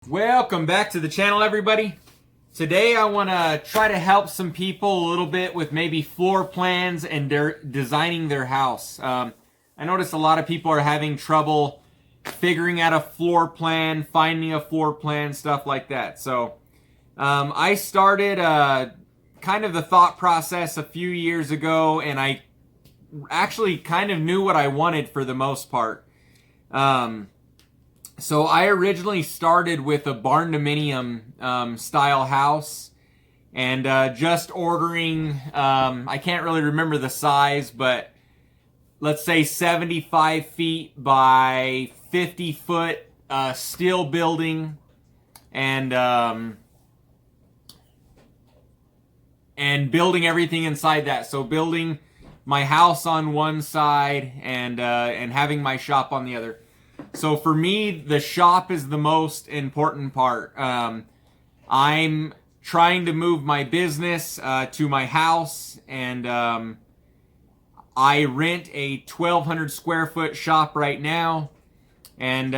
Welcome back to the channel, everybody. Today I want to try to help some people a little bit with maybe floor plans and designing their house. I noticed a lot of people are having trouble figuring out a floor plan, finding a floor plan, stuff like that. So I started kind of the thought process a few years ago, and I actually kind of knew what I wanted for the most part. So I originally started with a barn dominium style house, and just ordering, I can't really remember the size, but let's say 75 feet by 50 foot steel building, and building everything inside that. So building my house on one side and having my shop on the other. So for me, the shop is the most important part. I'm trying to move my business to my house, and I rent a 1,200 square foot shop right now, and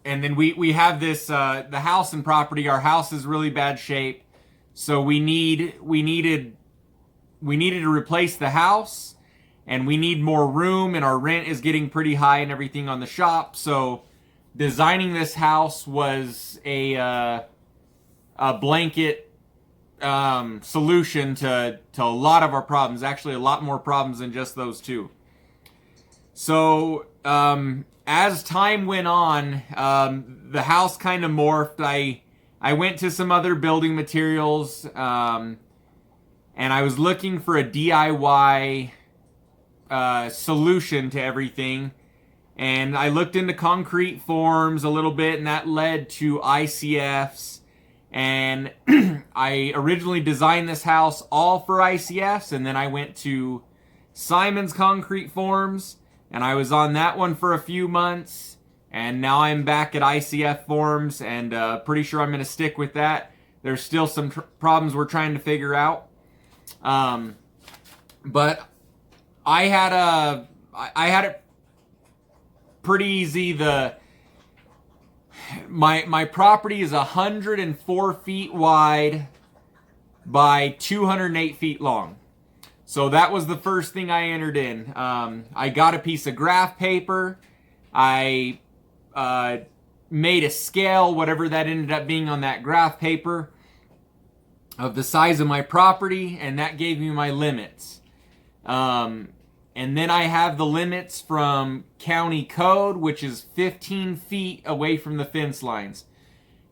then we have this the house and property. Our house is really bad shape, so we needed to replace the house. And we need more room, and our rent is getting pretty high and everything on the shop. So designing this house was a blanket solution to a lot of our problems. Actually, a lot more problems than just those two. So as time went on, the house kind of morphed. I went to some other building materials, and I was looking for a DIY solution to everything, and I looked into concrete forms a little bit, and that led to ICFs. And I originally designed this house all for ICFs, and then I went to Simon's concrete forms, and I was on that one for a few months, and now I'm back at ICF forms, and pretty sure I'm going to stick with that. There's still some problems we're trying to figure out, but I had it pretty easy. My property is 104 feet wide by 208 feet long. So that was the first thing I entered in. I got a piece of graph paper. I made a scale, whatever that ended up being on that graph paper, of the size of my property, and that gave me my limits. And then I have the limits from county code, which is 15 feet away from the fence lines.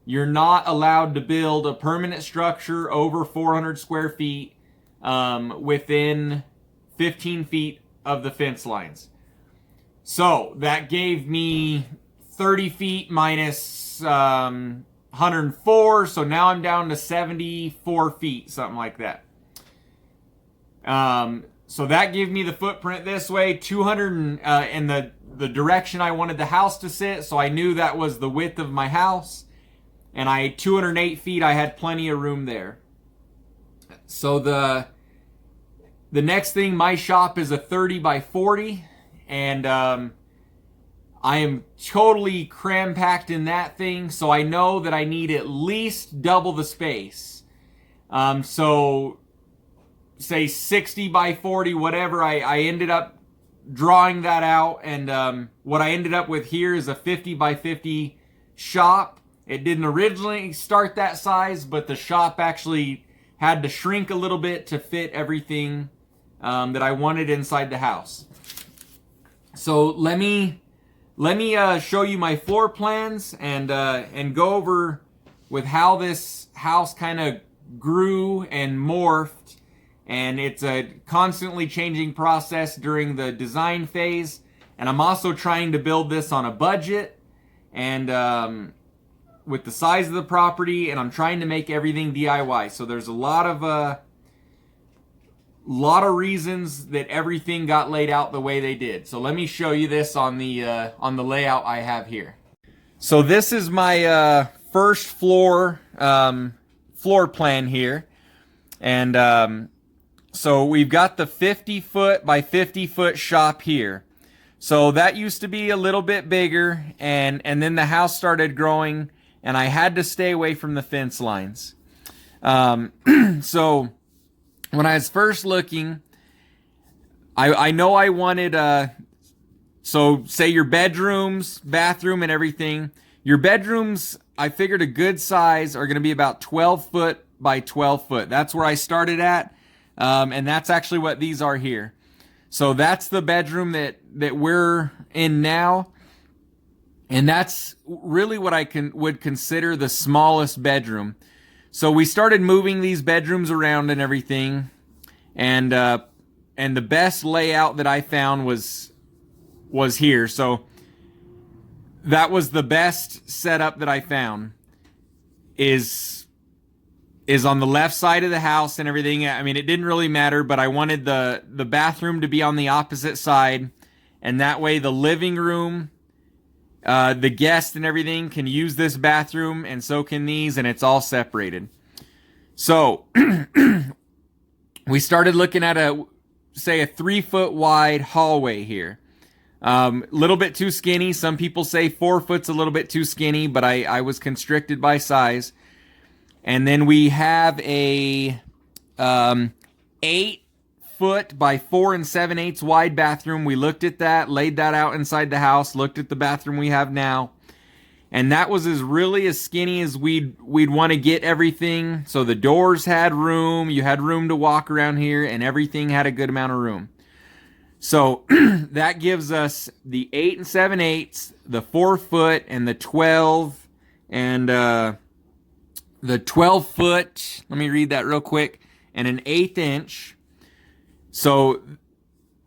You're not allowed to build a permanent structure over 400 square feet within 15 feet of the fence lines. So that gave me 30 feet minus 104, so now I'm down to 74 feet, something like that. So that gave me the footprint this way, 200 in the direction I wanted the house to sit. So I knew that was the width of my house, and 208 feet. I had plenty of room there. So the next thing, my shop is a 30 by 40, and I am totally cram-packed in that thing. So I know that I need at least double the space. So say 60 by 40, whatever. I ended up drawing that out, and what I ended up with here is a 50 by 50 shop. It didn't originally start that size, but the shop actually had to shrink a little bit to fit everything that I wanted inside the house. So let me show you my floor plans and go over with how this house kind of grew and morphed. And it's a constantly changing process during the design phase. And I'm also trying to build this on a budget and with the size of the property, and I'm trying to make everything DIY. So there's a lot of reasons that everything got laid out the way they did. So let me show you this on the layout I have here. So this is my first floor plan here, and so we've got the 50 foot by 50 foot shop here. So that used to be a little bit bigger, and then the house started growing, and I had to stay away from the fence lines. So when I was first looking, I know I wanted, so say your bedrooms, bathroom, and everything. Your bedrooms, I figured a good size are going to be about 12 foot by 12 foot. That's where I started at, and that's actually what these are here. So that's the bedroom that we're in now, and that's really what I would consider the smallest bedroom. So we started moving these bedrooms around and everything, and the best layout that I found was here. So that was the best setup that I found. Is on the left side of the house and everything. I mean, it didn't really matter, but I wanted the bathroom to be on the opposite side, and that way the living room, the guest and everything can use this bathroom, and so can these, and it's all separated. So we started looking at a 3-foot wide hallway here. Little bit too skinny. Some people say 4 foot's a little bit too skinny, but I was constricted by size. And then we have a 8 foot by 4 7/8 wide bathroom. We looked at that, laid that out inside the house, looked at the bathroom we have now, and that was really as skinny as we'd want to get everything. So the doors had room, you had room to walk around here, and everything had a good amount of room. So that gives us the 8 7/8, the 4 foot, and the 12, and the 12 foot, let me read that real quick, and an 1/8 inch. So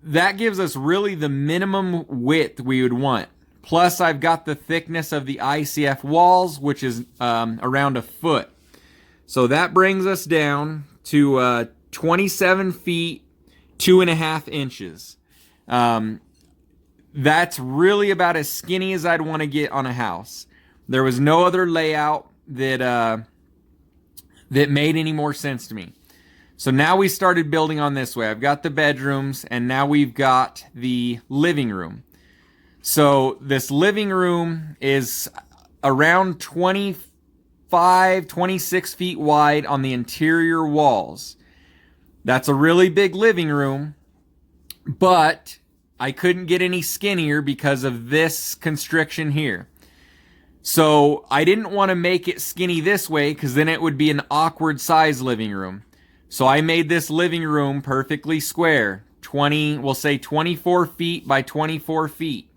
that gives us really the minimum width we would want. Plus I've got the thickness of the ICF walls, which is around 1 foot. So that brings us down to 27 feet, 2.5 inches. That's really about as skinny as I'd want to get on a house. There was no other layout that made any more sense to me. So now we started building on this way. I've got the bedrooms, and now we've got the living room. So this living room is around 25, 26 feet wide on the interior walls. That's a really big living room, but I couldn't get any skinnier because of this constriction here. So I didn't want to make it skinny this way, because then it would be an awkward size living room. So I made this living room perfectly square. We'll say 24 feet by 24 feet.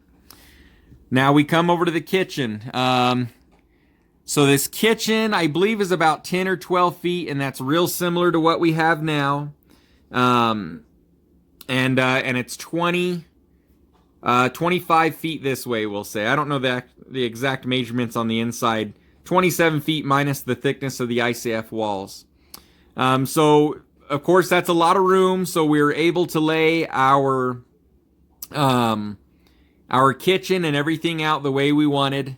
Now we come over to the kitchen. So this kitchen, I believe, is about 10 or 12 feet, and that's real similar to what we have now. And it's 25 feet this way, we'll say. I don't know the exact measurements on the inside. 27 feet minus the thickness of the ICF walls. So, of course, that's a lot of room. So we were able to lay our kitchen and everything out the way we wanted.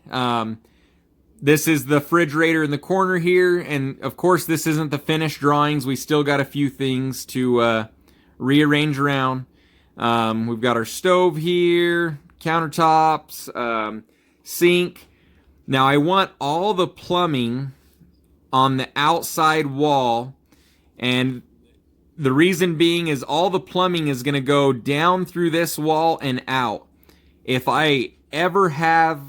This is the refrigerator in the corner here. And, of course, this isn't the finished drawings. We still got a few things to rearrange around. We've got our stove here, countertops, sink. Now I want all the plumbing on the outside wall, and the reason being is all the plumbing is going to go down through this wall and out. If I ever have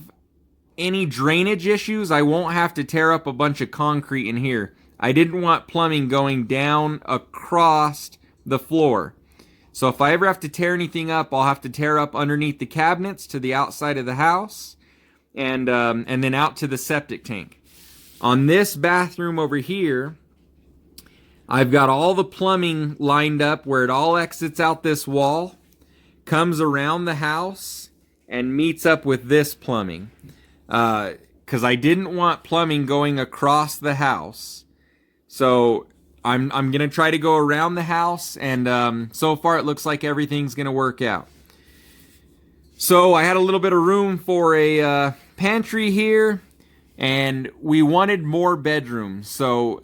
any drainage issues, I won't have to tear up a bunch of concrete in here. I didn't want plumbing going down across the floor. So if I ever have to tear anything up, I'll have to tear up underneath the cabinets to the outside of the house, and then out to the septic tank. On this bathroom over here, I've got all the plumbing lined up where it all exits out this wall, comes around the house, and meets up with this plumbing. Because I didn't want plumbing going across the house. So I'm going to try to go around the house, and so far it looks like everything's going to work out. So I had a little bit of room for a pantry here, and we wanted more bedrooms. So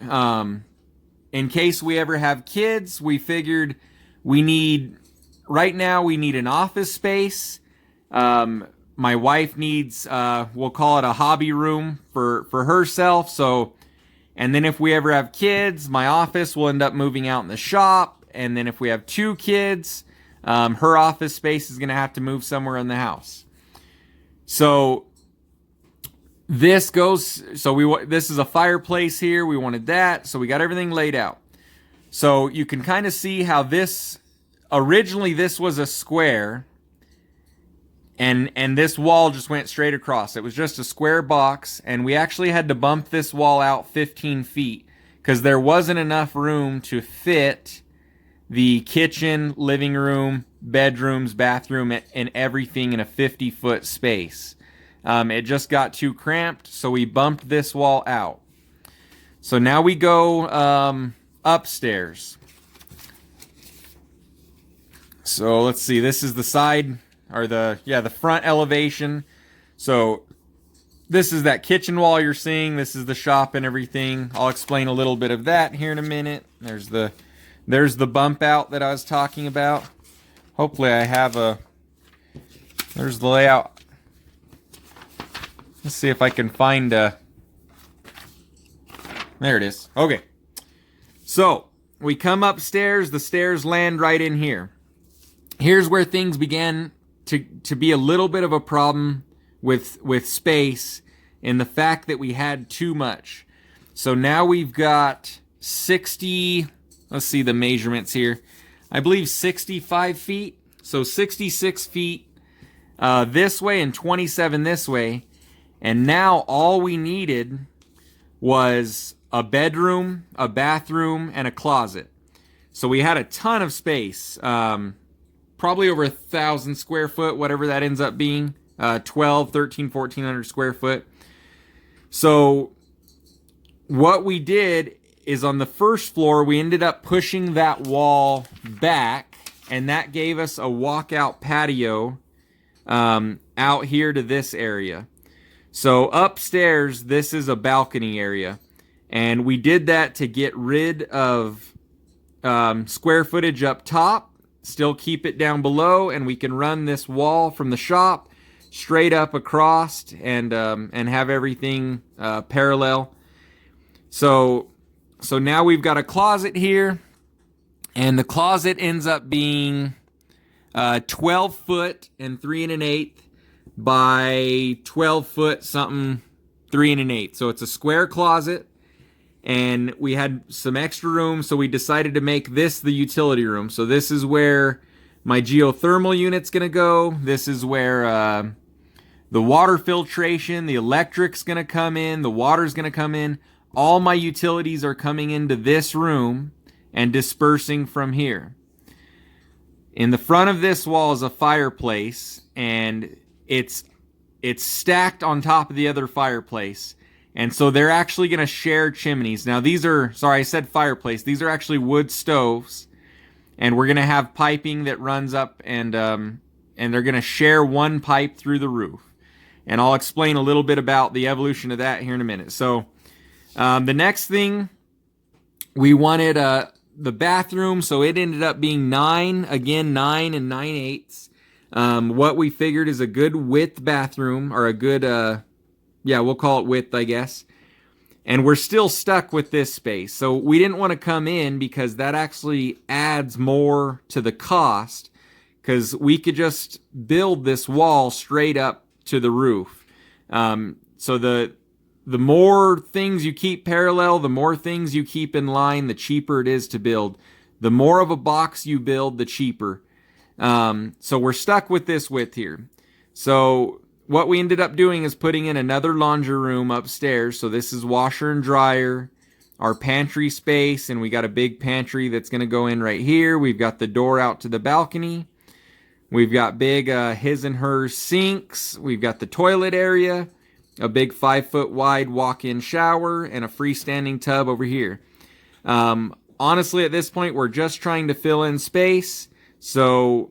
in case we ever have kids, we figured right now we need an office space, My wife needs, we'll call it a hobby room for herself. So, and then if we ever have kids, my office will end up moving out in the shop. And then if we have 2 kids, her office space is going to have to move somewhere in the house. So this is a fireplace here. We wanted that. So we got everything laid out. So you can kind of see how originally this was a square, and this wall just went straight across. It was just a square box, and we actually had to bump this wall out 15 feet because there wasn't enough room to fit the kitchen, living room, bedrooms, bathroom, and everything in a 50-foot space. It just got too cramped, so we bumped this wall out. So now we go upstairs. So let's see, this is the side, or the front elevation. So this is that kitchen wall you're seeing. This is the shop and everything. I'll explain a little bit of that here in a minute. There's the bump out that I was talking about. Hopefully I have there's the layout. Let's see if I can find there it is. Okay. So we come upstairs, the stairs land right in here. Here's where things began to be a little bit of a problem with space, and the fact that we had too much. So now we've got 60, let's see the measurements here. I believe 65 feet. So 66 feet this way and 27 this way. And now all we needed was a bedroom, a bathroom, and a closet. So we had a ton of space. Probably over 1,000 square foot, whatever that ends up being. 12, 13, 1,400 square foot. So what we did is on the first floor, we ended up pushing that wall back, and that gave us a walkout patio out here to this area. So upstairs, this is a balcony area, and we did that to get rid of square footage up top, still keep it down below, and we can run this wall from the shop straight up across and have everything parallel. So now we've got a closet here, and the closet ends up being 12 foot and 3 1/8 by 12 foot something 3 1/8. So it's a square closet, and we had some extra room, so we decided to make this the utility room. So this is where my geothermal unit's gonna go. This is where the water filtration, the electric's gonna come in, the water's gonna come in. All my utilities are coming into this room and dispersing from here. In the front of this wall is a fireplace, and it's stacked on top of the other fireplace. And so they're actually going to share chimneys. Now these are, sorry, I said fireplace. These are actually wood stoves. And we're going to have piping that runs up, and they're going to share one pipe through the roof. And I'll explain a little bit about the evolution of that here in a minute. So the next thing, we wanted the bathroom. So it ended up being 9 and 9/8. What we figured is a good width bathroom, or a good, we'll call it width, I guess. And we're still stuck with this space. So we didn't want to come in because that actually adds more to the cost, because we could just build this wall straight up to the roof. So the more things you keep parallel, the more things you keep in line, the cheaper it is to build. The more of a box you build, the cheaper. So we're stuck with this width here. So what we ended up doing is putting in another laundry room upstairs. So this is washer and dryer, our pantry space, and we got a big pantry that's going to go in right here. We've got the door out to the balcony. We've got big his and hers sinks. We've got the toilet area, a big 5-foot wide walk-in shower, and a freestanding tub over here. Honestly, at this point, we're just trying to fill in space. So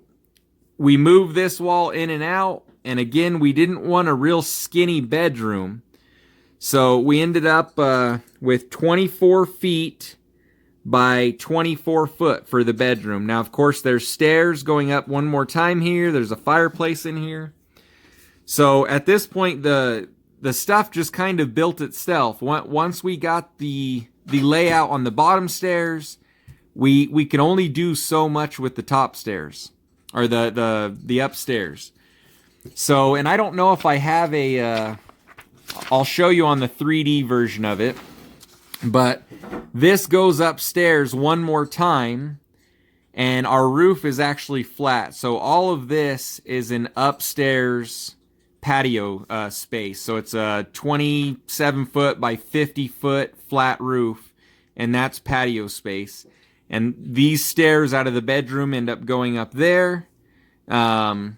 we move this wall in and out. And again, we didn't want a real skinny bedroom. So we ended up with 24 feet by 24 foot for the bedroom. Now, of course, there's stairs going up one more time here. There's a fireplace in here. So at this point, the stuff just kind of built itself. Once we got the layout on the bottom stairs, we can only do so much with the top stairs, or the upstairs. So, and I don't know if I have a, I'll show you on the 3D version of it, but this goes upstairs one more time, and our roof is actually flat. So all of this is an upstairs patio space. So it's a 27 foot by 50 foot flat roof, and that's patio space. And these stairs out of the bedroom end up going up there. And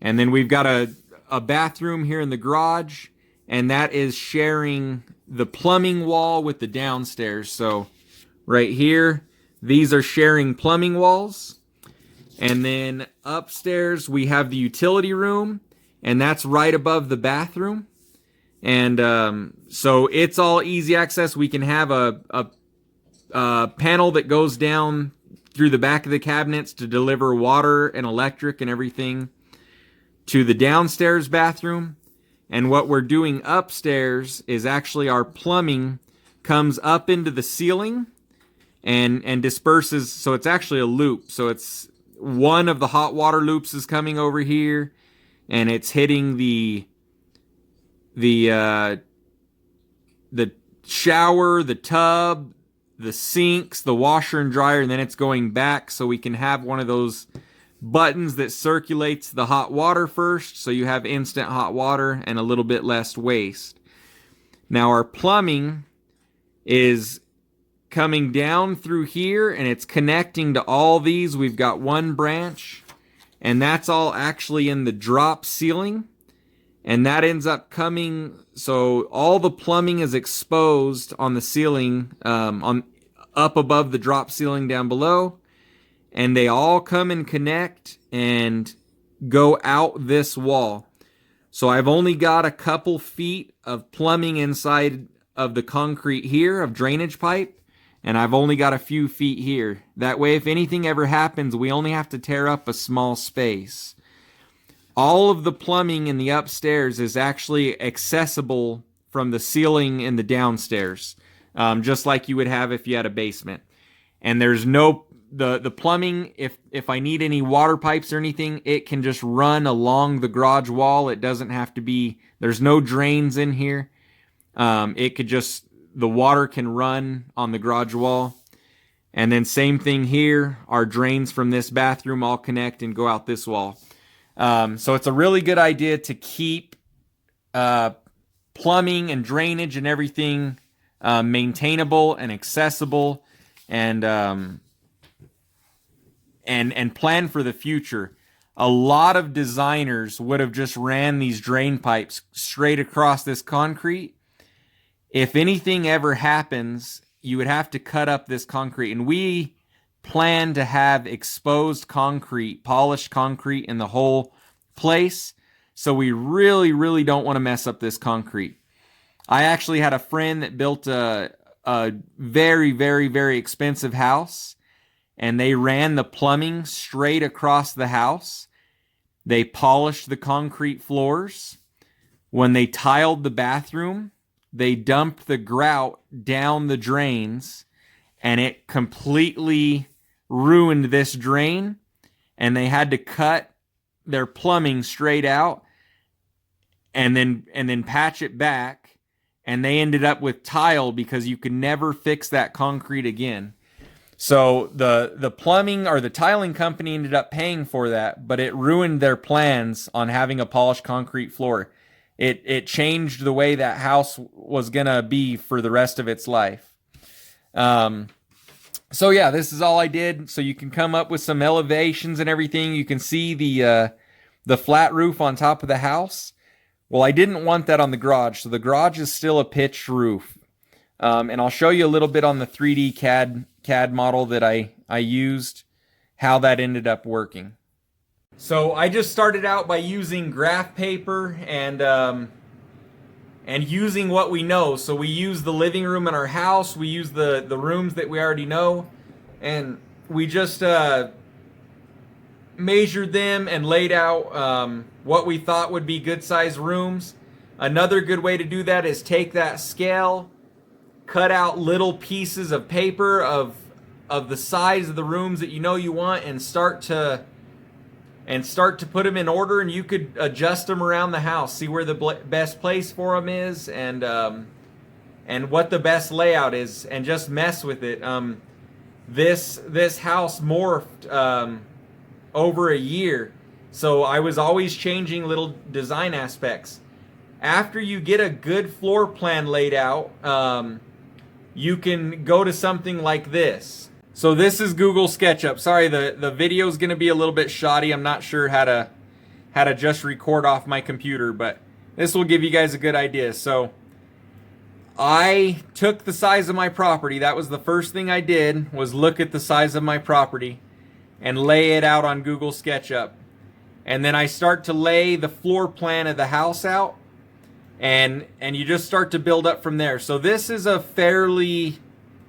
then we've got a bathroom here in the garage, and that is sharing the plumbing wall with the downstairs. So right here, these are sharing plumbing walls. And then upstairs, we have the utility room, and that's right above the bathroom. And so it's all easy access. We can have a panel that goes down through the back of the cabinets to deliver water and electric and everything to the downstairs bathroom. And what we're doing upstairs is actually our plumbing comes up into the ceiling and disperses. So it's actually a loop. So it's one of the hot water loops is coming over here, and it's hitting the shower, the tub, the sinks, the washer and dryer, and then it's going back so we can have one of those buttons that circulates the hot water first, so you have instant hot water and a little bit less waste. Now our plumbing is coming down through here, and it's connecting to all these. We've got one branch, and that's all actually in the drop ceiling, and that ends up coming, so all the plumbing is exposed on the ceiling, on up above the drop ceiling down below, and they all come and connect and go out this wall. So I've only got a couple feet of plumbing inside of the concrete here of drainage pipe, and I've only got a few feet here. That way, if anything ever happens, we only have to tear up a small space. All of the plumbing in the upstairs is actually accessible from the ceiling in the downstairs, just like you would have if you had a basement. And there's no, the plumbing, if I need any water pipes or anything, it can just run along the garage wall. It doesn't have to be, there's no drains in here. It could just, the water can run on the garage wall. And then same thing here, our drains from this bathroom all connect and go out this wall. So it's a really good idea to keep plumbing and drainage and everything maintainable and accessible, and plan for the future. A lot of designers would have just ran these drain pipes straight across this concrete. If anything ever happens, you would have to cut up this concrete, and we plan to have exposed concrete, polished concrete in the whole place. So we really, really don't want to mess up this concrete. I actually had a friend that built a very, very, very expensive house, and they ran the plumbing straight across the house. They polished the concrete floors. When they tiled the bathroom, they dumped the grout down the drains, and it completely ruined this drain, and they had to cut their plumbing straight out and then patch it back, and they ended up with tile because you could never fix that concrete again. So the plumbing or the tiling company ended up paying for that, but it ruined their plans on having a polished concrete floor. It changed the way that house was gonna be for the rest of its life. So yeah, this is all I did. So you can come up with some elevations and everything. You can see the flat roof on top of the house. Well, I didn't want that on the garage, so the garage is still a pitched roof. And I'll show you a little bit on the 3D CAD model that I used, how that ended up working. So I just started out by using graph paper and using what we know. So we use the living room in our house, we use the rooms that we already know, and we just measured them and laid out what we thought would be good size rooms. Another good way to do that is take that scale, cut out little pieces of paper of the size of the rooms that you know you want, and start to put them in order, and you could adjust them around the house, see where the best place for them is, and what the best layout is, and just mess with it. This house morphed over a year, so I was always changing little design aspects. After you get a good floor plan laid out, you can go to something like this. So this is Google Sketchup. Sorry, the video is going to be a little bit shoddy. I'm not sure how to just record off my computer, but this will give you guys a good idea. So I took the size of my property. That was the first thing I did, was look at the size of my property and lay it out on Google Sketchup. And then I start to lay the floor plan of the house out. And you just start to build up from there. So this is a fairly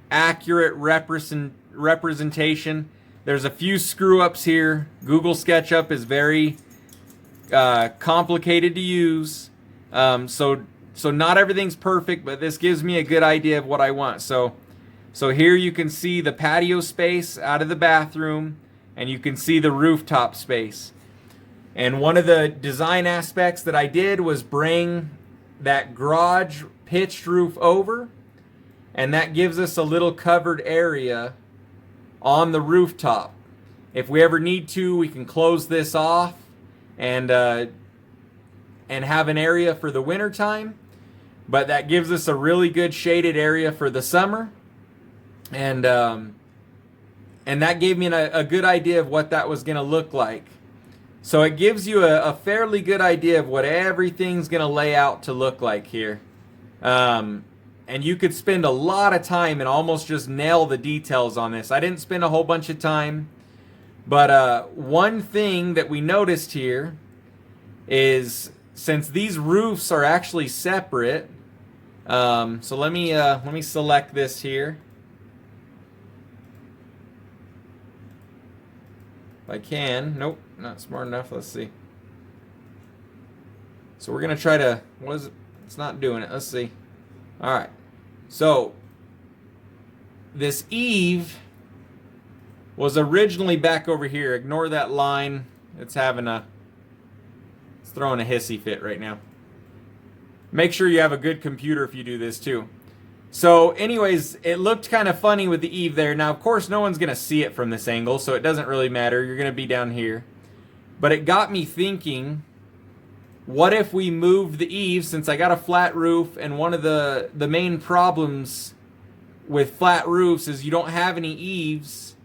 accurate representation. There's a few screw ups here. Google SketchUp is very complicated to use. So not everything's perfect, but this gives me a good idea of what I want. So here you can see the patio space out of the bathroom, and you can see the rooftop space. And one of the design aspects that I did was bring that garage pitched roof over, and that gives us a little covered area on the rooftop. If we ever need to, we can close this off and have an area for the winter time, but that gives us a really good shaded area for the summer, and that gave me a good idea of what that was going to look like. So it gives you a fairly good idea of what everything's going to lay out to look like here. And you could spend a lot of time and almost just nail the details on this. I didn't spend a whole bunch of time. But one thing that we noticed here is, since these roofs are actually separate, so let me select this here. If I can. Nope, not smart enough. Let's see. So we're going to try to, what is it? It's not doing it. Let's see. All right. So this eave was originally back over here. Ignore that line. It's throwing a hissy fit right now. Make sure you have a good computer if you do this too. So anyways, it looked kind of funny with the eave there. Now, of course, no one's going to see it from this angle, so it doesn't really matter. You're going to be down here. But it got me thinking, what if we moved the eave, since I got a flat roof, and one of the main problems with flat roofs is you don't have any eaves,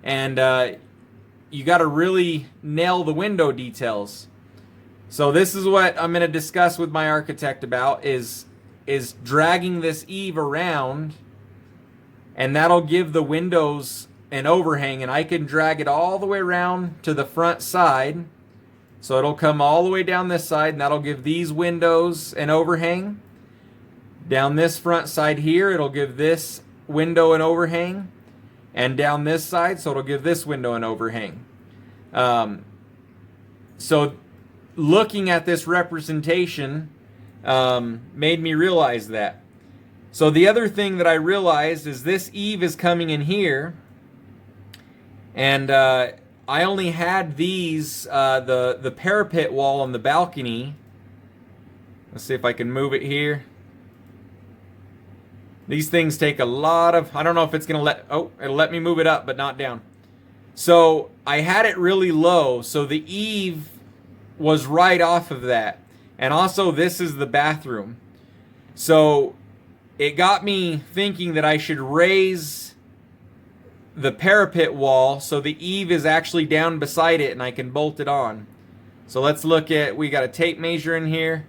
and you got to really nail the window details. So this is what I'm going to discuss with my architect about, is dragging this eave around, and that'll give the windows an overhang, and I can drag it all the way around to the front side, so it'll come all the way down this side, and that'll give these windows an overhang. Down this front side here, it'll give this window an overhang, and down this side, so it'll give this window an overhang. So looking at this representation made me realize that. So the other thing that I realized is this eave is coming in here, and I only had these, the parapet wall on the balcony. Let's see if I can move it here. These things take a lot of, I don't know if it's going to it'll let me move it up, but not down. So I had it really low, so the eave was right off of that. And also, this is the bathroom. So it got me thinking that I should raise the parapet wall so the eave is actually down beside it and I can bolt it on. So let's look at, we got a tape measure in here.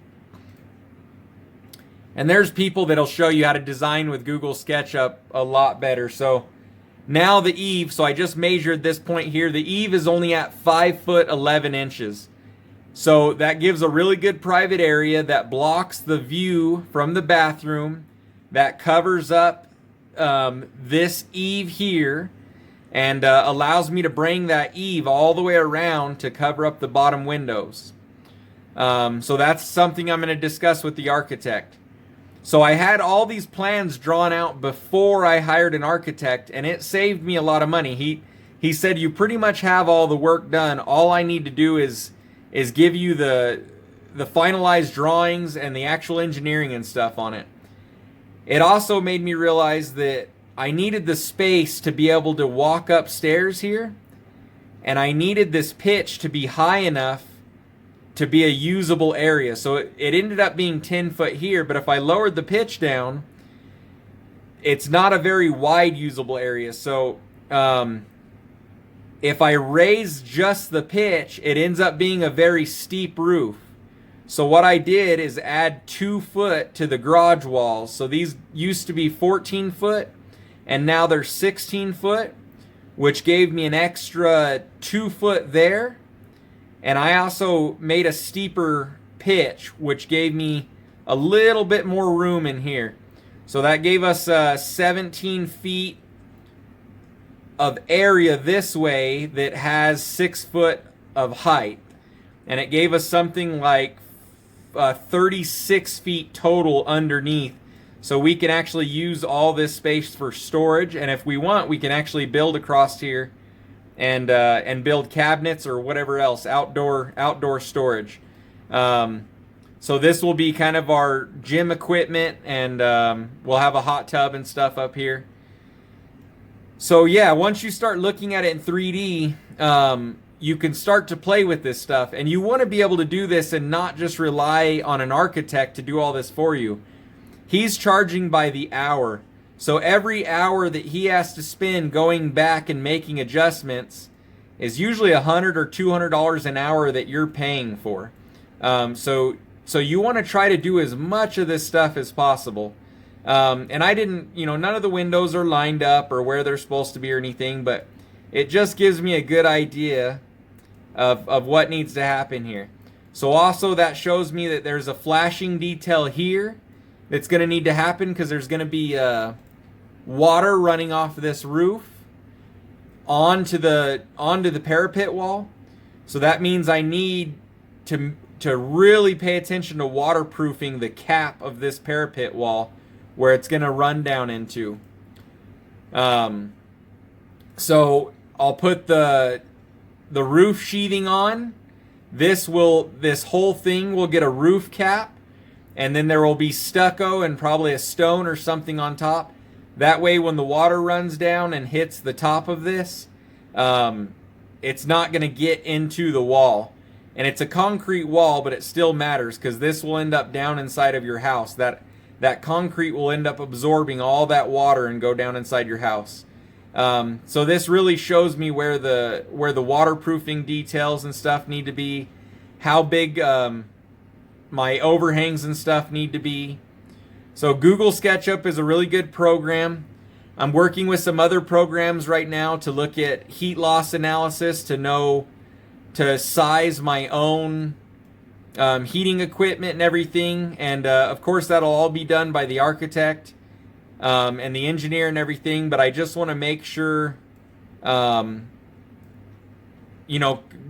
And there's people that'll show you how to design with Google SketchUp a lot better. So now the eave, so I just measured this point here. The eave is only at 5 foot 11 inches. So that gives a really good private area that blocks the view from the bathroom, that covers up this eave here, and allows me to bring that eave all the way around to cover up the bottom windows. So that's something I'm going to discuss with the architect. So I had all these plans drawn out before I hired an architect, and it saved me a lot of money. He said, you pretty much have all the work done. All I need to do is give you the finalized drawings and the actual engineering and stuff on it. It also made me realize that I needed the space to be able to walk upstairs here, and I needed this pitch to be high enough to be a usable area. So it ended up being 10 foot here, but if I lowered the pitch down, it's not a very wide usable area. So if I raise just the pitch, it ends up being a very steep roof. So what I did is add 2 foot to the garage walls. So these used to be 14 foot, and now they're 16 foot, which gave me an extra 2 foot there. And I also made a steeper pitch, which gave me a little bit more room in here. So that gave us 17 feet of area this way that has 6 foot of height. And it gave us something like 36 feet total underneath. So we can actually use all this space for storage. And if we want, we can actually build across here and build cabinets or whatever else, outdoor storage. So this will be kind of our gym equipment, and we'll have a hot tub and stuff up here. So yeah, once you start looking at it in 3D, you can start to play with this stuff, and you want to be able to do this and not just rely on an architect to do all this for you. He's charging by the hour. So every hour that he has to spend going back and making adjustments is usually $100 or $200 an hour that you're paying for. So you want to try to do as much of this stuff as possible. And I didn't, none of the windows are lined up or where they're supposed to be or anything, but it just gives me a good idea of what needs to happen here. So also that shows me that there's a flashing detail here that's going to need to happen, because there's going to be water running off this roof onto the parapet wall. So that means I need to really pay attention to waterproofing the cap of this parapet wall where it's going to run down into. So I'll put the roof sheathing on. This whole thing will get a roof cap, and then there will be stucco and probably a stone or something on top. That way when the water runs down and hits the top of this, it's not going to get into the wall. And it's a concrete wall, but it still matters, because this will end up down inside of your house. That concrete will end up absorbing all that water and go down inside your house. So this really shows me where the waterproofing details and stuff need to be, how big my overhangs and stuff need to be. So Google Sketchup is a really good program. I'm working with some other programs right now to look at heat loss analysis to size my own heating equipment and everything. And of course that'll all be done by the architect and the engineer and everything. But I just want to make sure,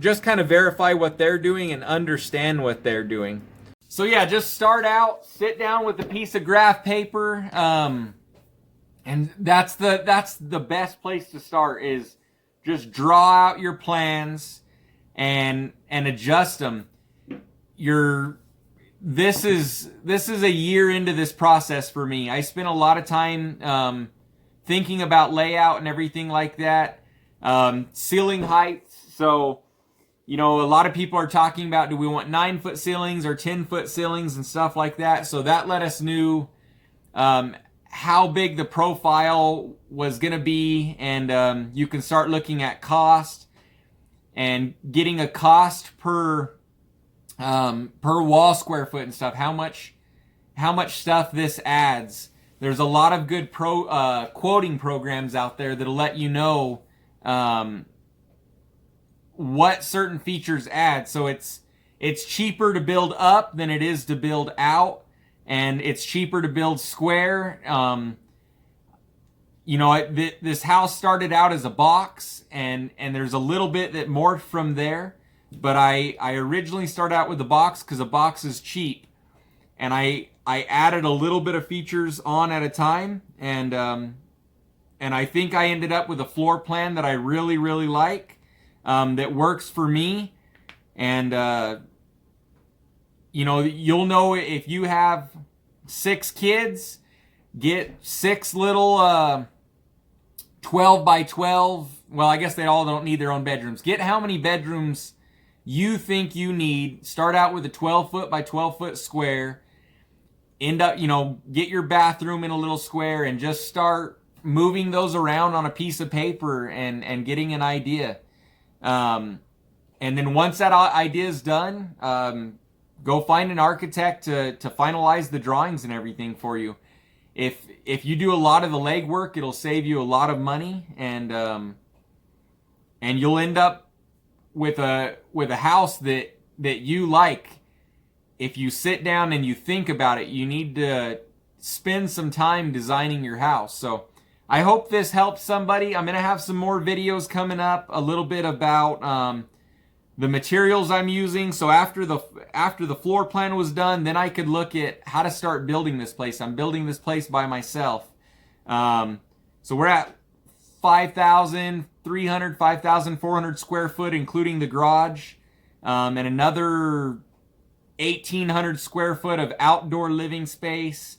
just kind of verify what they're doing and understand what they're doing. So yeah, just start out, sit down with a piece of graph paper, and that's the best place to start, is just draw out your plans and adjust them. This is a year into this process for me. I spent a lot of time thinking about layout and everything like that, ceiling heights. So a lot of people are talking about, do we want 9-foot ceilings or 10-foot ceilings and stuff like that. So that let us know how big the profile was going to be, and you can start looking at cost and getting a cost per wall square foot and stuff. How much stuff this adds. There's a lot of good quoting programs out there that'll let you know what certain features add. So it's cheaper to build up than it is to build out, and it's cheaper to build square. This house started out as a box, and there's a little bit that morphed from there. But I originally started out with a box because a box is cheap, and I added a little bit of features on at a time, and I think I ended up with a floor plan that I really, really like, that works for me. And you know, you'll know if you have 6 kids, get 6 little 12 by 12. Well, I guess they all don't need their own bedrooms. Get how many bedrooms you think you need. Start out with a 12 foot by 12 foot square. End up, you know, get your bathroom in a little square and just start moving those around on a piece of paper and getting an idea. And then once that idea is done, go find an architect to finalize the drawings and everything for you. If you do a lot of the legwork, it'll save you a lot of money, and you'll end up with a house that you like. If you sit down and you think about it, you need to spend some time designing your house. So I hope this helps somebody. I'm going to have some more videos coming up, a little bit about the materials I'm using. So after the floor plan was done, then I could look at how to start building this place. I'm building this place by myself. So we're at 5,300, 5,400 square foot, including the garage, and another 1,800 square foot of outdoor living space.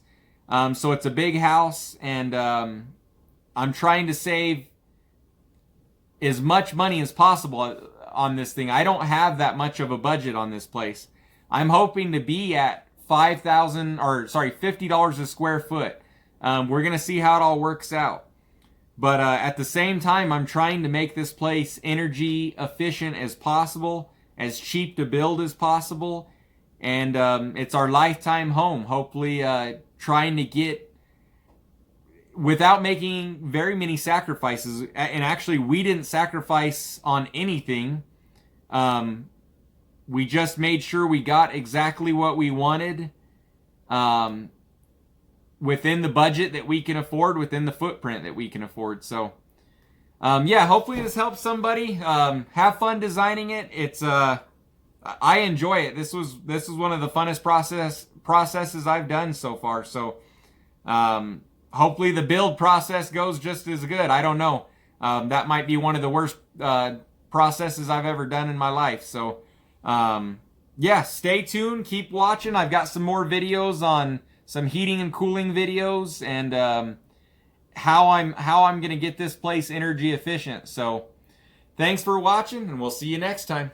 So it's a big house, and I'm trying to save as much money as possible on this thing. I don't have that much of a budget on this place. I'm hoping to be at $50 a square foot. We're gonna see how it all works out. But at the same time, I'm trying to make this place energy efficient as possible, as cheap to build as possible, and it's our lifetime home. Hopefully, trying to get, without making very many sacrifices. And actually, we didn't sacrifice on anything. We just made sure we got exactly what we wanted, within the budget that we can afford, within the footprint that we can afford. So yeah, hopefully this helps somebody. Have fun designing it. It's I enjoy it. This was one of the funnest processes I've done so far. So hopefully the build process goes just as good. I don't know. That might be one of the worst processes I've ever done in my life. So yeah, stay tuned. Keep watching. I've got some more videos on some heating and cooling videos, and how I'm going to get this place energy efficient. So thanks for watching, and we'll see you next time.